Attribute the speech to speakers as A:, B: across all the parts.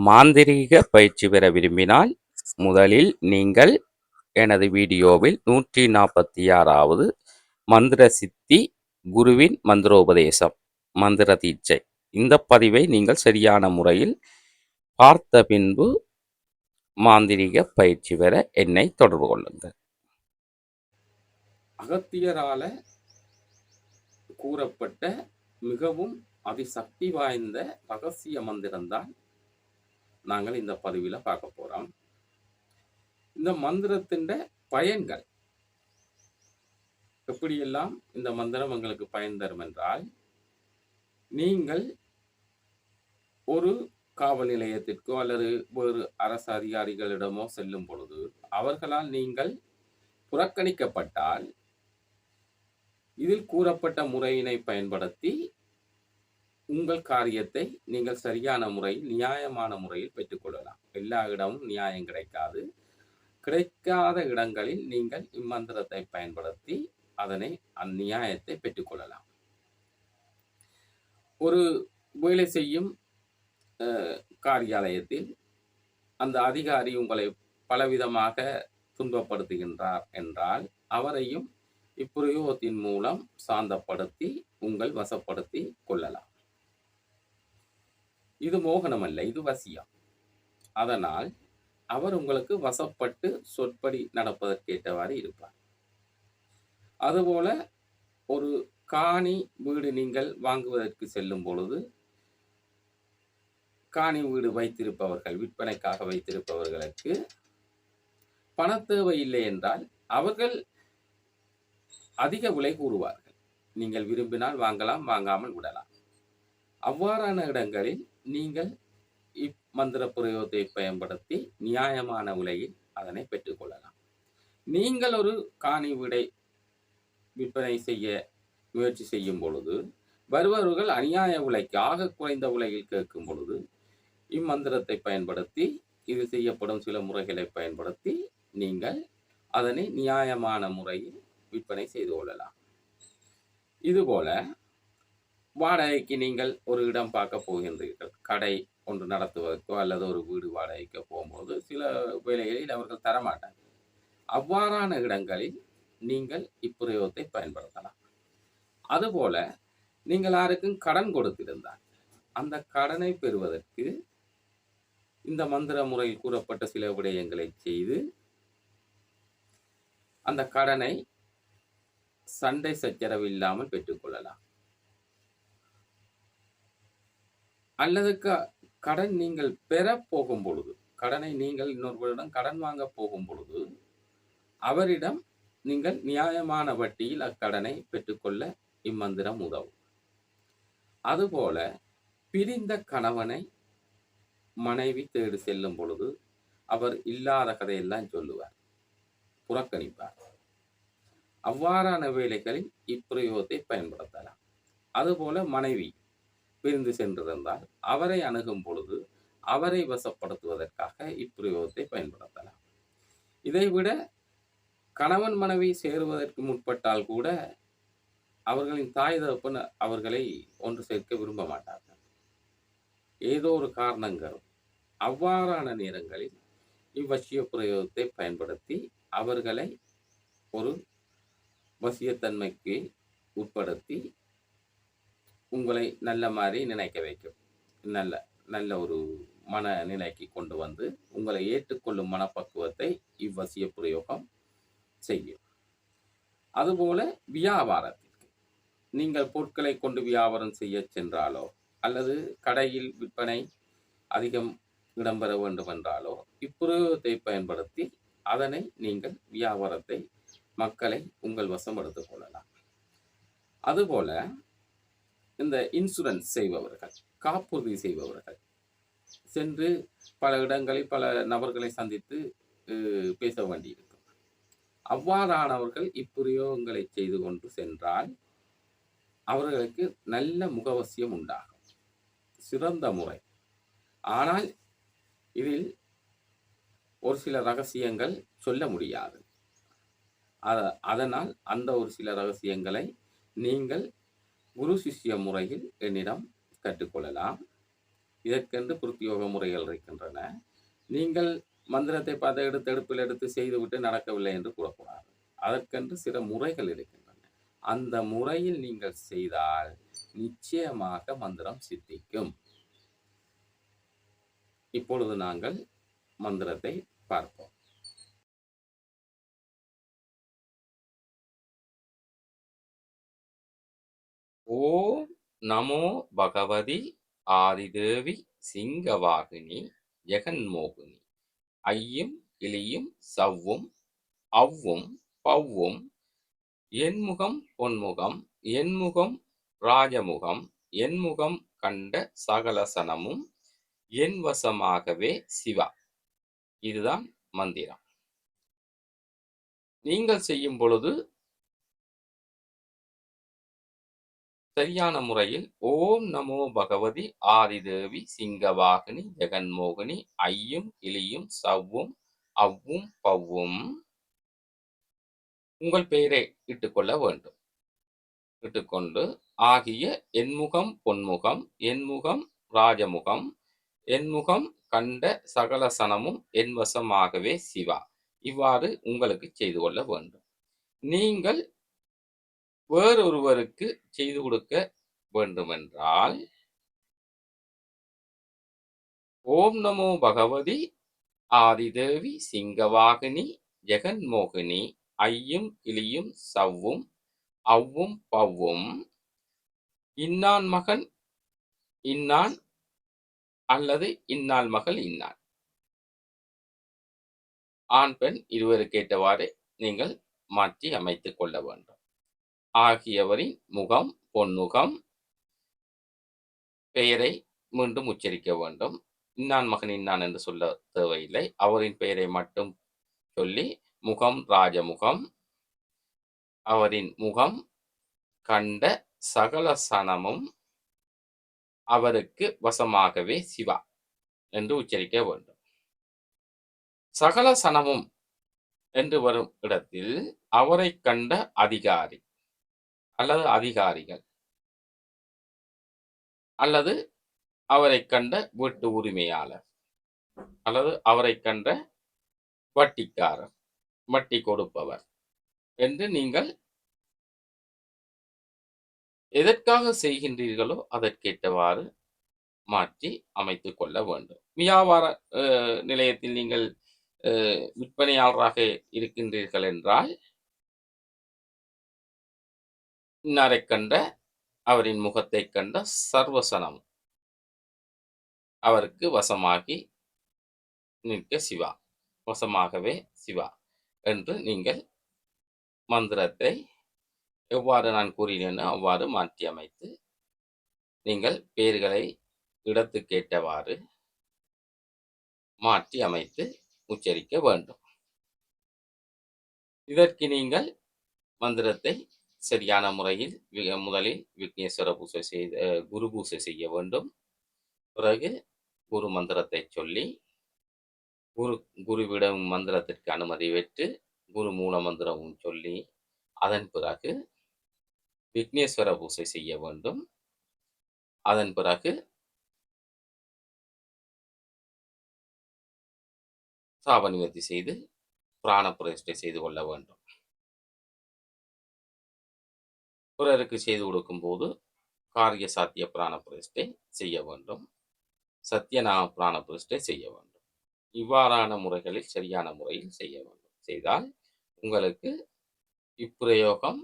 A: மாந்திரீக பயிற்சி பெற விரும்பினால் முதலில் நீங்கள் எனது வீடியோவில் 146வது மந்திர சித்தி குருவின் மந்திரோபதேசம் மந்திர தீட்சை இந்த பதிவை நீங்கள் சரியான முறையில் பார்த்த பின்பு மாந்திரீக பயிற்சி பெற என்னை தொடர்பு கொள்ளுங்கள். அகத்தியரால கூறப்பட்ட மிகவும் அதிசக்தி வாய்ந்த ரகசிய மந்திரம்தான் நாங்கள் இந்த பதிவில் பார்க்க போறோம். இந்த மந்திரத்தின் பயன்கள் எப்படியெல்லாம் இந்த மந்திரம் உங்களுக்கு பயன் தரும் என்றால், நீங்கள் ஒரு காவல் நிலையத்திற்கோ அல்லது வேறு அரசு அதிகாரிகளிடமோ செல்லும் பொழுது அவர்களால் நீங்கள் புறக்கணிக்கப்பட்டால் இதில் கூறப்பட்ட முறையினை பயன்படுத்தி உங்கள் காரியத்தை நீங்கள் சரியான முறையில் நியாயமான முறையில் பெற்றுக்கொள்ளலாம். எல்லா இடமும் நியாயம் கிடைக்காது. கிடைக்காத இடங்களில் நீங்கள் இம்மந்திரத்தை பயன்படுத்தி அதனை அந்நியாயத்தை பெற்றுக்கொள்ளலாம். ஒரு வேலை செய்யும் காரியாலயத்தில் அந்த அதிகாரி உங்களை பலவிதமாக துன்பப்படுத்துகின்றார் என்றால் அவரையும் இப்பிரயோகத்தின் மூலம் சாந்தப்படுத்தி உங்கள் வசப்படுத்தி கொள்ளலாம். இது மோகனம் அல்ல, இது வசியம். அதனால் அவர் உங்களுக்கு வசப்பட்டு சொற்படி நடப்பதற்கேற்றவாறு இருப்பார். அதுபோல ஒரு காணி வீடு நீங்கள் வாங்குவதற்கு செல்லும் பொழுது காணி வீடு வைத்திருப்பவர்கள், விற்பனைக்காக வைத்திருப்பவர்களுக்கு பண தேவை இல்லை என்றால் அவர்கள் அதிக விலை கூறுவார்கள். நீங்கள் விரும்பினால் வாங்கலாம், வாங்காமல் விடலாம். அவ்வாறான இடங்களில் நீங்கள் இம்மந்திர பிரயோகத்தை பயன்படுத்தி நியாயமான விலையில் அதனை பெற்றுக்கொள்ளலாம். நீங்கள் ஒரு காணி வீடை விற்பனை செய்ய முயற்சி செய்யும் பொழுது வருபவர்கள் அநியாய விலைக்கு ஆக குறைந்த விலையில் கேட்கும் பொழுது இம்மந்திரத்தை பயன்படுத்தி இது செய்யப்படும் சில முறைகளை பயன்படுத்தி நீங்கள் அதனை நியாயமான முறையில் விற்பனை செய்து கொள்ளலாம். இதுபோல வாடகைக்கு நீங்கள் ஒரு இடம் பார்க்க போகின்றீர்கள். கடை ஒன்று நடத்துவதற்கோ அல்லது ஒரு வீடு வாடகைக்கோ போகும்போது சில வேலைகளில் அவர்கள் தரமாட்டார்கள். அவ்வாறான இடங்களில் நீங்கள் இப்பிரயோகத்தை பயன்படுத்தலாம். அதுபோல நீங்கள் யாருக்கும் கடன் கொடுத்திருந்தால் அந்த கடனை பெறுவதற்கு இந்த மந்திர முறையில் கூறப்பட்ட சில விடயங்களை செய்து அந்த கடனை சண்டை சச்சரவு இல்லாமல் பெற்றுக்கொள்ளலாம். அல்லது கடன் நீங்கள் பெற போகும் பொழுது, கடனை நீங்கள் இன்னொருவரிடம் கடன் வாங்க போகும் பொழுது அவரிடம் நீங்கள் நியாயமான வட்டியில் அக்கடனை பெற்றுக்கொள்ள இம்மந்திரம் உதவும். அதுபோல பிரிந்த கணவனை மனைவி தேடி செல்லும் பொழுது அவர் இல்லாத கதையெல்லாம் சொல்லுவார், புறக்கணிப்பார். அவ்வாறான வேலைகளில் இப்பிரயோகத்தை பயன்படுத்தலாம். அதுபோல மனைவி பிரிந்து சென்றிருந்தால் அவரை அணுகும் பொழுது அவரை வசப்படுத்துவதற்காக இப்பிரயோகத்தை பயன்படுத்தலாம். இதைவிட கணவன் மனைவி சேருவதற்கு முற்பட்டால் கூட அவர்களின் தாய் தகப்பன் அவர்களை ஒன்று சேர்க்க விரும்ப மாட்டார்கள். ஏதோ ஒரு காரணங்கள். அவ்வாறான நேரங்களில் இவ்வசிய பிரயோகத்தை பயன்படுத்தி அவர்களை ஒரு வசியத்தன்மைக்கு உட்படுத்தி உங்களை நல்ல மாதிரி நினைக்க வைக்கும். நல்ல ஒரு மனநிலைக்கு கொண்டு வந்து உங்களை ஏற்றுக்கொள்ளும் மனப்பக்குவத்தை இவ்வசிய பிரயோகம் செய்யும். அதுபோல வியாபாரத்திற்கு நீங்கள் பொருட்களை கொண்டு வியாபாரம் செய்ய சென்றாலோ அல்லது கடையில் விற்பனை அதிகம் இடம்பெற வேண்டும் என்றாலோ இப்பிரயோகத்தை பயன்படுத்தி அதனை நீங்கள் வியாபாரத்தை மக்களை உங்கள் வசம் எடுத்துக் கொள்ளலாம். அதுபோல இந்த இன்சூரன்ஸ் செய்பவர்கள், காப்புறுதி செய்பவர்கள் சென்று பல இடங்களில் பல நபர்களை சந்தித்து பேச வேண்டியிருக்கும். அவ்வாறானவர்கள் இப்பிரயோகங்களை செய்து கொண்டு சென்றால் அவர்களுக்கு நல்ல முகவசியம் உண்டாகும். சிறந்த முறை. ஆனால் இதில் ஒரு சில ரகசியங்கள் சொல்ல முடியாது. அதனால் அந்த ஒரு சில ரகசியங்களை நீங்கள் குரு சிஷ்ய முறையில் என்னிடம் கற்றுக்கொள்ளலாம். இதற்கென்று பிரத்யோக முறைகள் இருக்கின்றன. நீங்கள் மந்திரத்தை பார்த்து எடுத்து அடுப்பில் எடுத்து செய்துவிட்டு நடக்கவில்லை என்று கூறக்கூடாது. அதற்கென்று சில முறைகள் இருக்கின்றன. அந்த முறையில் நீங்கள் செய்தால் நிச்சயமாக மந்திரம் சித்திக்கும். இப்பொழுது நாங்கள் மந்திரத்தை பார்ப்போம். ஓம் நமோ பகவதி ஆதிதேவி சிங்கவாகினி ஜெகன்மோகினி ஐயும் கிளியும் சவ்வும் அவ்வும் பவ்வும் என்முகம் பொன்முகம் என்முகம் ராஜமுகம் என்முகம் கண்ட சகலசனமும் என் வசமாகவே சிவா. இதுதான் மந்திரம். நீங்கள் செய்யும் பொழுது சரியான முறையில் ஓம் நமோ பகவதி ஆதிதேவி சிங்கவாகினி ஜெகன்மோகினி ஐயும் கிளியும் சவ்வும் அவ்வும் பவ்வும் உங்கள் பெயரை இட்டுக்கொள்ள வேண்டும். இட்டுக்கொண்டு ஆகிய என்முகம் பொன்முகம் என்முகம் ராஜமுகம் என்முகம் கண்ட சகல சனமும் என் வசமாகவே சிவா. இவ்வாறு உங்களுக்கு செய்து கொள்ள வேண்டும். நீங்கள் வேறொருவருக்கு செய்து கொடுக்க வேண்டுமென்றால் ஓம் நமோ பகவதி ஆதிதேவி சிங்கவாகினி ஜெகன்மோகினி ஐயும் கிளியும் சவ்வும் அவ்வும் பவ்வும் இன்னான் மகன் இன்னான் அல்லது இன்னாள் மகள் இன்னான் ஆண் பெண் இருவருக்கேற்றவாறு நீங்கள் மாற்றி அமைத்துக் கொள்ள வேண்டும். ஆகியவரின் முகம் பொன்முகம் பெயரை மீண்டும் உச்சரிக்க வேண்டும். இன்னான் மகன் இன்னான் என்று சொல்ல தேவையில்லை. அவரின் பெயரை மட்டும் சொல்லி முகம் ராஜமுகம் அவரின் முகம் கண்ட சகல சனமும் அவருக்கு வசமாகவே சிவா என்று உச்சரிக்க வேண்டும். சகல சனமும் என்று வரும் இடத்தில் அவரை கண்ட அதிகாரி அல்லது அதிகாரிகள் அல்லது அவரை கண்ட வீட்டு உரிமையாளர் அல்லது அவரை கண்ட வட்டிக்காரர் வட்டி கொடுப்பவர் என்று நீங்கள் எதற்காக செய்கின்றீர்களோ அதற்கேற்றவாறு மாற்றி அமைத்துக் கொள்ள வேண்டும். வியாபார நிலையத்தில் நீங்கள் விற்பனையாளராக இருக்கின்றீர்கள் என்றால் இன்னாரை கண்ட அவரின் முகத்தை கண்ட சர்வசனம் அவருக்கு வசமாகி நிற்க சிவா, வசமாகவே சிவா என்று நீங்கள் மந்திரத்தை எவ்வாறு நான் கூறினேனோ அவ்வாறு மாற்றி அமைத்து நீங்கள் பெயர்களை இடத்துக்கேற்றவாறு மாற்றி அமைத்து உச்சரிக்க வேண்டும். இதற்கு நீங்கள் மந்திரத்தை சரியான முறையில் முதலில் விக்னேஸ்வர பூசை செய்து குரு பூசை செய்ய வேண்டும். பிறகு குரு மந்திரத்தை சொல்லி குருவிடம் மந்திரத்திற்கு அனுமதி பெற்று குரு மூல மந்திரமும் சொல்லி அதன் பிறகு விக்னேஸ்வர பூசை செய்ய வேண்டும். அதன் பிறகு சாப நிவர்த்தி செய்து பிராண பிரதிஷ்டை செய்து கொள்ள வேண்டும். பிறருக்கு செய்து கொடுக்கும் போது காரிய சாத்திய பிராண பிரதிஷ்டை செய்ய வேண்டும். சத்தியநாம பிராண பிரதிஷ்டை செய்ய வேண்டும். இவ்வாறான முறைகளில் சரியான முறையில் செய்ய வேண்டும். செய்தால் உங்களுக்கு இப்பிரயோகம்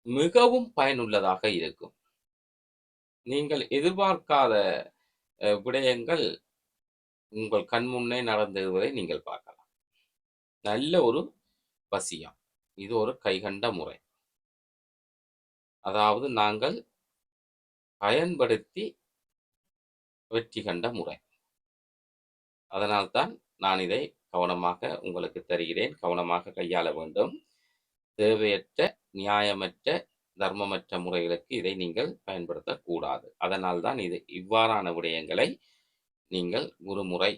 A: மிகவும் பயனுள்ளதாக இருக்கும். நீங்கள் எதிர்பார்க்காத விடயங்கள் உங்கள் கண்முன்னே நடந்தேறுவதை நீங்கள் பார்க்கலாம். நல்ல ஒரு வசியம். இது ஒரு கைகண்ட முறை. அதாவது நாங்கள் பயன்படுத்தி வெற்றி கண்ட முறை. அதனால்தான் நான் இதை கவனமாக உங்களுக்கு தருகிறேன். கவனமாக கையாள வேண்டும். தேவையற்ற நியாயமற்ற தர்மமற்ற முறைகளுக்கு இதை நீங்கள் பயன்படுத்தக்கூடாது. அதனால்தான் இது இவ்வாறான விடயங்களை நீங்கள் குருமுறை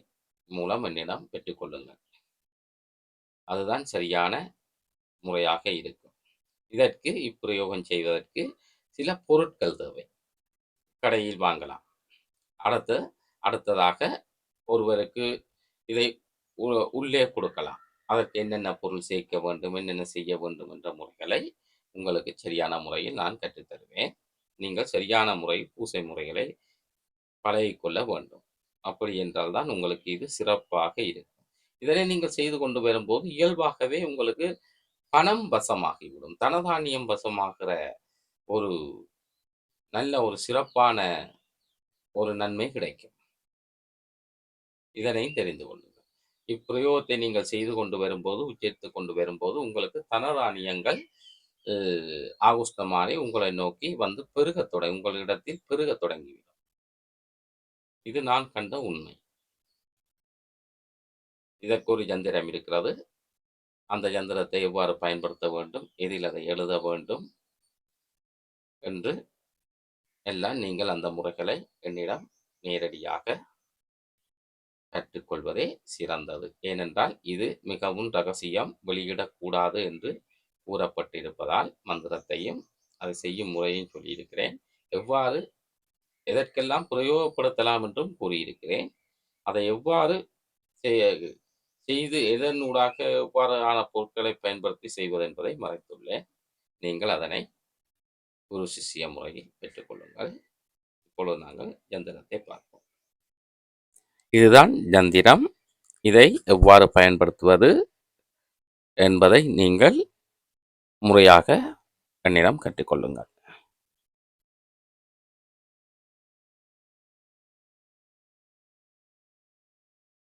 A: மூலம் என்னிடம் பெற்றுக்கொள்ளுங்கள். அதுதான் சரியான முறையாக இருக்கும். இதற்கு இப்பிரயோகம் செய்வதற்கு சில பொருட்கள் தேவை. கடையில் வாங்கலாம். அடுத்து அடுத்ததாக ஒருவருக்கு இதை உள்ளே கொடுக்கலாம். அதற்கு என்னென்ன பொருள் சேர்க்க வேண்டும், என்னென்ன செய்ய வேண்டும் என்ற முறைகளை உங்களுக்கு சரியான முறையில் நான் கற்றுத்தருவேன். நீங்கள் சரியான முறையில் பூசை முறைகளை பழகிக்கொள்ள வேண்டும். அப்படி என்றால் தான் உங்களுக்கு இது சிறப்பாக இருக்கும். இதனை நீங்கள் செய்து கொண்டு வரும்போது இயல்பாகவே உங்களுக்கு பணம் வசமாகிவிடும். தனதானியம் வசமாகிற ஒரு நல்ல ஒரு சிறப்பான ஒரு நன்மை கிடைக்கும். இதனை தெரிந்து கொள்ளுங்கள். இப்பிரயோகத்தை நீங்கள் செய்து கொண்டு வரும்போது, உச்சரித்து கொண்டு வரும்போது உங்களுக்கு தனதானியங்கள் ஆகுஷ்டமாறி உங்களை நோக்கி வந்து உங்களிடத்தில் பெருகத் தொடங்கிவிடும். இது நான் கண்ட உண்மை. இதற்கு ஒரு யந்திரம் இருக்கிறது. அந்த யந்திரத்தை எவ்வாறு பயன்படுத்த வேண்டும், எதில் அதை எழுத வேண்டும் என்று எல்லாம் நீங்கள் அந்த முறைகளை என்னிடம் நேரடியாக கற்றுக்கொள்வதே சிறந்தது. ஏனென்றால் இது மிகவும் ரகசியம், வெளியிடக்கூடாது என்று கூறப்பட்டிருப்பதால் மந்திரத்தையும் அதை செய்யும் முறையும் சொல்லியிருக்கிறேன். எவ்வாறு எதற்கெல்லாம் பிரயோகப்படுத்தலாம் என்றும் கூறியிருக்கிறேன். அதை எவ்வாறு செய்து எதனூடாக எவ்வாறான பொருட்களை பயன்படுத்தி செய்வது என்பதை மறைத்துள்ளேன். நீங்கள் அதனை குரு சிஷ்ய முறையில் பெற்றுக்கொள்ளுங்கள். இப்பொழுது நாங்கள் யந்திரத்தை பார்ப்போம். இதுதான் யந்திரம். இதை எவ்வாறு பயன்படுத்துவது என்பதை நீங்கள் முறையாக என்னிடம் கற்றுக்கொள்ளுங்கள்.